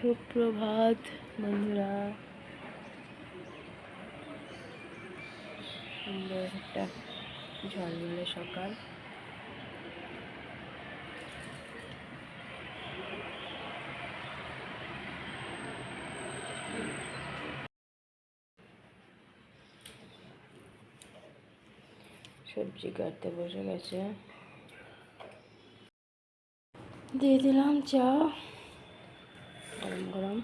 সুপ্রভাত বন্ধুরা, সুন্দর একটা ঝলমলে সকাল। সবজি কাটতে বসে গেছে, দিয়ে দিলাম চা গরম গরম।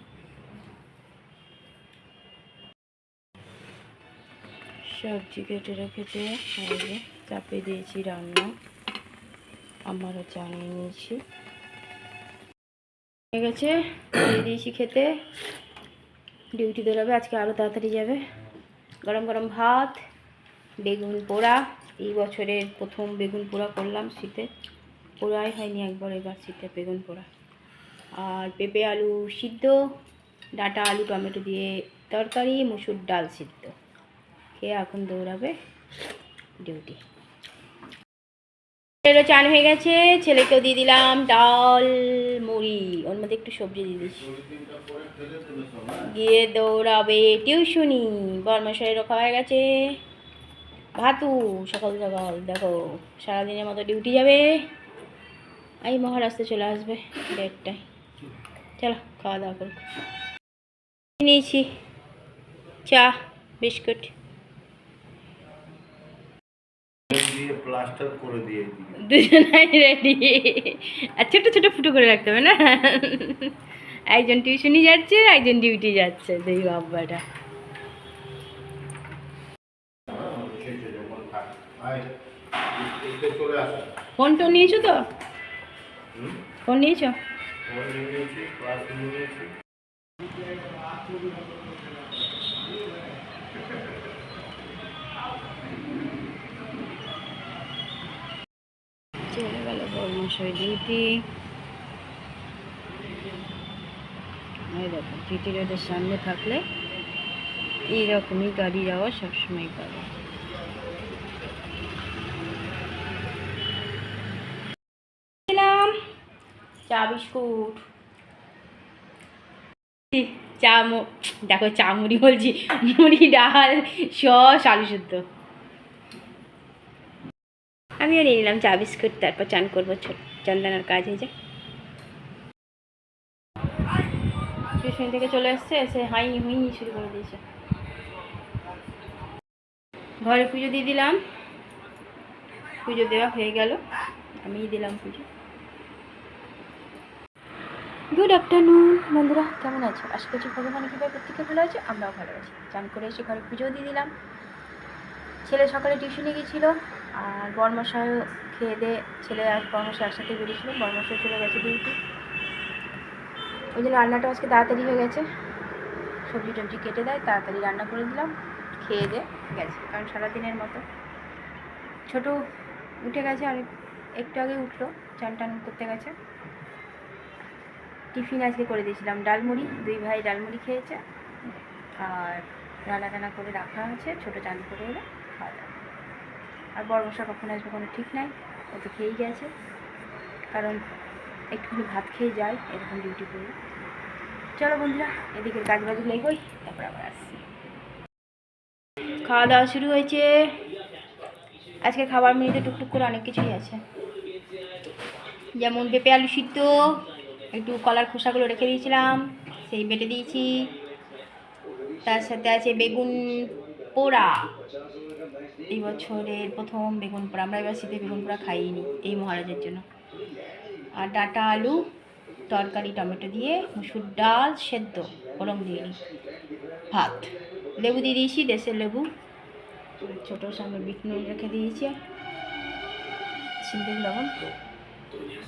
সবজি কেটে রেখেছে, চাপিয়ে দিয়েছি রান্না। আমারও চা নিয়ে নিয়েছি, হয়ে গেছে, দিয়ে দিয়েছি খেতে। ডিউটি বেরোবে আজকে, আরও তাড়াতাড়ি যাবে। গরম গরম ভাত, বেগুন পোড়া। এই বছরের প্রথম বেগুন পোড়া করলাম শীতে, পোড়াই হয়নি একবার, এবার শীতে বেগুন পোড়া। আর পেঁপে আলু সিদ্ধ, ডাঁটা আলু টমেটো দিয়ে তরকারি, মুসুর ডাল সিদ্ধ। খেয়ে এখন দৌড়াবে ডিউটি। চান হয়ে গেছে, ছেলেকেও দিয়ে দিলাম ডাল মুড়ি, ওর মধ্যে একটু সবজি দিয়ে দিচ্ছি। গিয়ে দৌড়াবে টিউশনি। বর্মশাইয়েরও খাওয়া হয়ে গেছে ভাতু। সকাল সকাল দেখো, সারাদিনের মতো ডিউটি যাবে। এই মহারাষ্ট্রে চলে আসবে 1:30টায়। চলো খাওয়া দাওয়া করো। নিয়েছি চা বিস্কুট, প্লাস্টার করে দিয়ে দুজনাই রেডি। আর ছোট ছোট ফুটো করে রাখতে হবে না, একজন টিউশনি যাচ্ছে, একজন ডিউটি যাচ্ছে, দুই বাব্বাটা। ফোন টোন নিয়েছো তো? ফোন নিয়েছো? চলে গেল বর্মশাই ডিউটি। এই দেখো, জিটি রোডের সামনে থাকলে এইরকমই গাড়ি যাওয়া সবসময় পাবে। দিলাম চা বিস্কুট, চা দেখো, চা মুড়ি বলছি, মুড়ি ডাল সস আলু সেদ্ধ। আমিও নিয়ে নিলাম চা বিস্কুট, তারপর চান করবো, চন্দনার কাজ হয়ে যায়। টিউশন থেকে চলে এসছে, এসে হাই হুই শুরু করে দিয়েছে। ঘরে পুজো দিয়ে দিলাম, পুজো দেওয়া হয়ে গেল, আমিই দিলাম পুজো। গুড আফটারনুন বন্ধুরা, কেমন আছো? আশা করছি ভগবান কৃপায় প্রত্যেকে ভালো আছে, আমরাও ভালো আছি। চান করে এসে ঘরে পুজো দিয়ে দিলাম। ছেলে সকালে টিউশনে গিয়েছিল, আর বর্মশাইও খেয়ে দিয়ে, ছেলে আর বর্মশাই একসাথে বেরিয়েছিল, বর্মশাই চলে গেছে ডিউটি। ওই জন্য রান্নাটা আজকে তাড়াতাড়ি হয়ে গেছে। সবজি টবজি কেটে দেয়, তাড়াতাড়ি রান্না করে দিলাম, খেয়ে দিয়ে গেছে। কারণ সারাদিনের মতো ছোটো উঠে গেছে, আর একটু আগে উঠলো, চান টান করতে গেছে। টিফিন আজকে করে দিয়েছিলাম ডালমুড়ি, দুই ভাই ডালমুড়ি খেয়েছে, আর রান্না টানা করে রাখা আছে, ছোটো চান করে এলে খাওয়া দাওয়া। আর বর্মশা কখন আসবে কোনো ঠিক নাই, ও তো খেয়েই গেছে, কারণ একটুখানি ভাত খেয়ে যায় এরকম ডিউটি করে। চলো বন্ধুরা, এদিকে কাজ বাজগুলো এগোই, তারপর আবার আসছি। খাওয়া দাওয়া শুরু হয়েছে। আজকে খাবার মেনুতে টুকটুক করে অনেক কিছুই আছে, যেমন পেঁপে আলু সিদ্ধ, একটু কলার খোসাগুলো রেখে দিয়েছিলাম, সেই বেটে দিয়েছি। তার সাথে আছে বেগুন পোড়া, এই বছরের প্রথম বেগুন পোড়া। আমরা এবার শীতে বেগুন পোড়া খাইনি এই মহারাজের জন্য। আর ডাঁটা আলু তরকারি টমেটো দিয়ে, মুসুর ডাল সেদ্ধ গরম দিয়ে নিই, ভাত, লেবু দিয়ে দিয়েছি, দেশের লেবু, ছোটোর সঙ্গে বিট নুন রেখে দিয়েছি, সিন্দুর লবণ।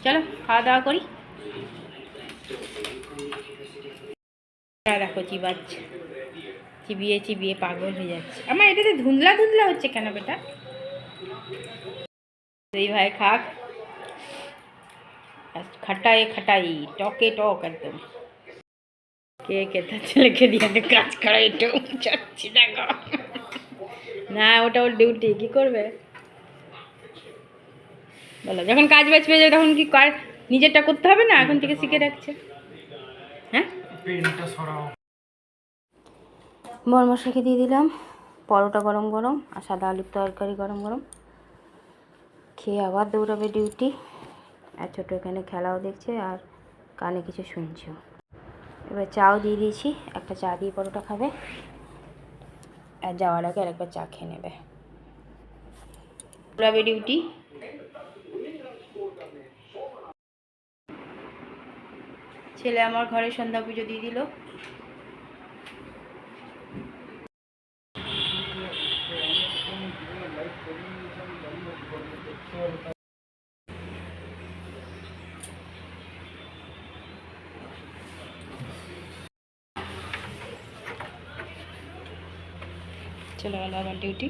চলো খাওয়া দাওয়া করি। দেখো চিবাচ্ছে, চিবিয়ে চিবিয়ে পাগল হয়ে যাচ্ছে। আমার এটাতে ধুন্দলা ধুন্দলা হচ্ছে কেন বেটা? এই ভাই খাক, খাটাই খাটাই, টকে টক একদম। কে কে তার ছেলেকে দিয়ে কাজ করা, এটাও চাচ্ছি দেখো না, ওটা ওর ডিউটি, কি করবে বলো? যখন কাজ বাজ পেয়ে যায় তখন কি নিজেরটা করতে হবে না? এখন থেকে শিখে রাখছে। হ্যাঁ, পেনটা সরাও। বরমশাইকে দিয়ে দিলাম পরোটা গরম গরম আর সাদা আলুর তরকারি গরম গরম। খেয়ে আবার দৌড়াবে ডিউটি। আর ছোটো এখানে খেলাও দেখছে আর কানে কিছু শুনছেও। এবার চাও দিয়ে দিয়েছি, একটা চা দিয়ে পরোটা খাবে আর যাওয়ার আগে আরেকবার চা খেয়ে নেবে। দৌড়াবে ডিউটি। ছেলে আমার ঘরে সন্ধ্যা পুজো দিয়ে দিল। চলে গেল আবার ডিউটি।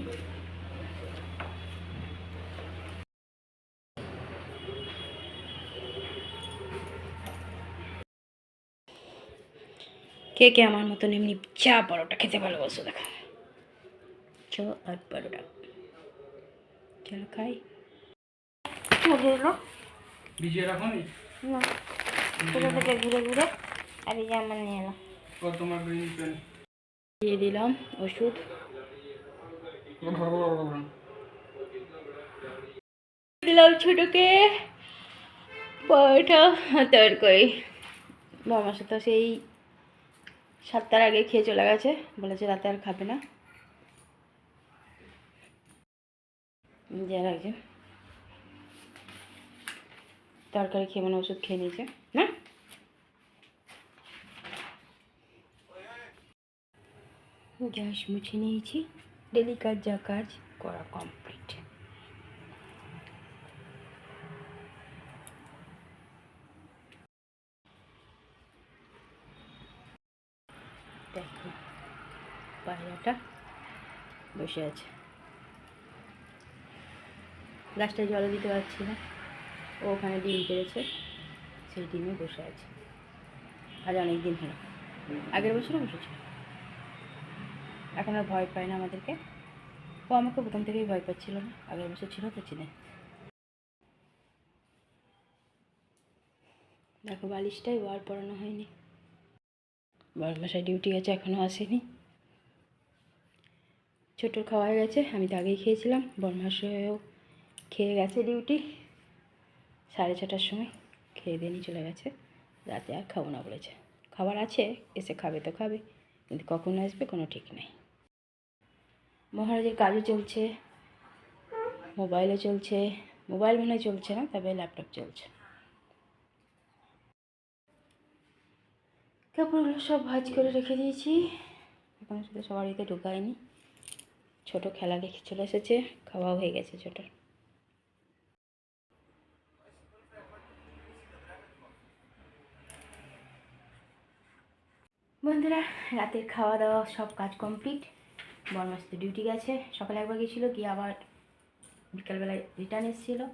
কে কে আমার মতন এমনি চা পরোটা খেতে ভালোবাসো দেখা। চো আর পরোটা চলো খাই। ভিজিয়ে রাখো নি? না কোথা থেকে ঘুরে ঘুরে আর এই যে আমার নিয়ে এলাম। তোমার গ্রিন পেন দিয়ে দিলাম ওষুধ। দিলাম ছোটোকে পরোটা তরকারি। বাবার তো সেই 7টার আগে খেয়ে চলে গেছে, বলেছে রাতে আর খাবে না। যার আগে তরকারি খেয়ে মানে ওষুধ খেয়ে নিয়েছে না। গ্যাস মুছে নিয়েছি, ডেলি কাজ যা কাজ করা কমপ্লিট। দেখো পায়রাটা বসে আছে, গাছটায় জল দিতে পারছি না, ও ওখানে ডিম পেড়েছে, সেই ডিমে বসে আছে। আজ অনেক দিন হলো, আগের বছরও বসেছিল। এখন আর ভয় পায় না আমাদেরকে, ও আমাকে প্রথম থেকেই ভয় পাচ্ছিল না, আগের বছর ছিল তো চিনে। দেখো বালিশটাই ওয়ার পরানো হয়নি। বড়মশাই ডিউটি গেছে এখনও আসেনি। ছোটোর খাওয়া হয়ে গেছে, আমি তো আগেই খেয়েছিলাম। বড়মশাইও খেয়ে গেছে ডিউটি 6:30টার সময়, খেয়ে দিয়ে নিয়ে চলে গেছে। রাতে আর খাবো না বলেছে, খাবার আছে এসে খাবে তো খাবে, কিন্তু কখন আসবে কোনো ঠিক নেই। মহারাজের কাজও চলছে, মোবাইলও চলছে, মোবাইল মনে চলছে না, তবে ল্যাপটপ চলছে। কাপড়গুলো সব ভাঁজ করে রেখে দিয়েছি, এখনো শুধু সবার বাড়িতে ঢুকায়নি। ছোটো খেলা দেখে চলে এসেছে, খাওয়াও হয়ে গেছে ছোটোর। বন্ধুরা রাতের খাওয়া দাওয়া সব কাজ কমপ্লিট। বরমাস তো ডিউটি গেছে, সকালে একবার গেছিলো, গিয়ে আবার বিকালবেলায় রিটার্ন এসেছিলো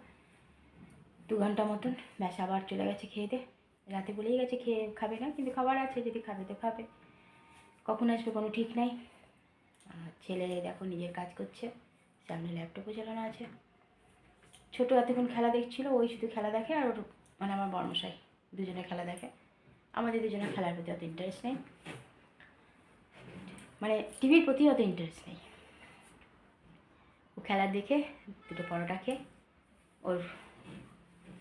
2 ঘন্টা মতন, ব্যাস আবার চলে গেছে খেয়ে দিয়ে। রাতে বলেই গেছে খেয়ে খাবে না, কিন্তু খাবার আছে, যদি খাবে তো খাবে, কখন আসবে কোনো ঠিক নাই। আর ছেলে দেখো নিজের কাজ করছে, সামনে ল্যাপটপও চালানো আছে। ছোটো এতক্ষণ খেলা দেখছিলো, ওই শুধু খেলা দেখে, আর ওর মানে আমার বরমশাই দুজনে খেলা দেখে। আমাদের দুজনের খেলার প্রতি অত ইন্টারেস্ট নেই, মানে টিভির প্রতি অত ইন্টারেস্ট নেই। ও খেলা দেখে 2টো পরোটা খেয়ে ওর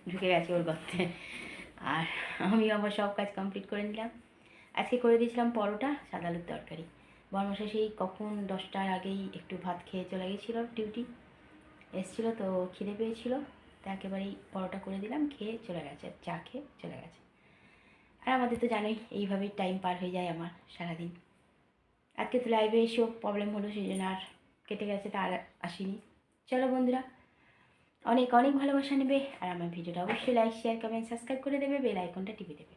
ঢুকে গেছে ওর গর্তে। আর আমি আমার সব কাজ কমপ্লিট করে নিলাম। আজকে করে দিয়েছিলাম পরোটা সাদা আলুর তরকারি। বরমশাই সেই কখন 10টার আগেই একটু ভাত খেয়ে চলে গেছিলো ডিউটি, এসেছিলো তো খিদে পেয়েছিলো, তা একেবারেই পরোটা করে দিলাম, খেয়ে চলে গেছে, চা খেয়ে চলে গেছে। আর আমাদের তো জানোই এইভাবেই টাইম পার হয়ে যায় আমার সারাদিন। আজকে তো লাইভে এসেও প্রবলেম হলো, সেই জন্য আর কেটে গেছে, তা আর আসিনি। চলো বন্ধুরা, অনেক অনেক ভালোবাসা নেবে, আর আমার ভিডিওটা অবশ্যই লাইক শেয়ার কমেন্ট সাবস্ক্রাইব করে দেবে, বেল আইকনটা টিপে দেবে।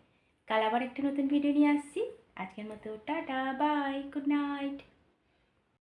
কাল আবার একটা নতুন ভিডিও নিয়ে আসছি। আজকের মতো টাটা বাই, গুড নাইট।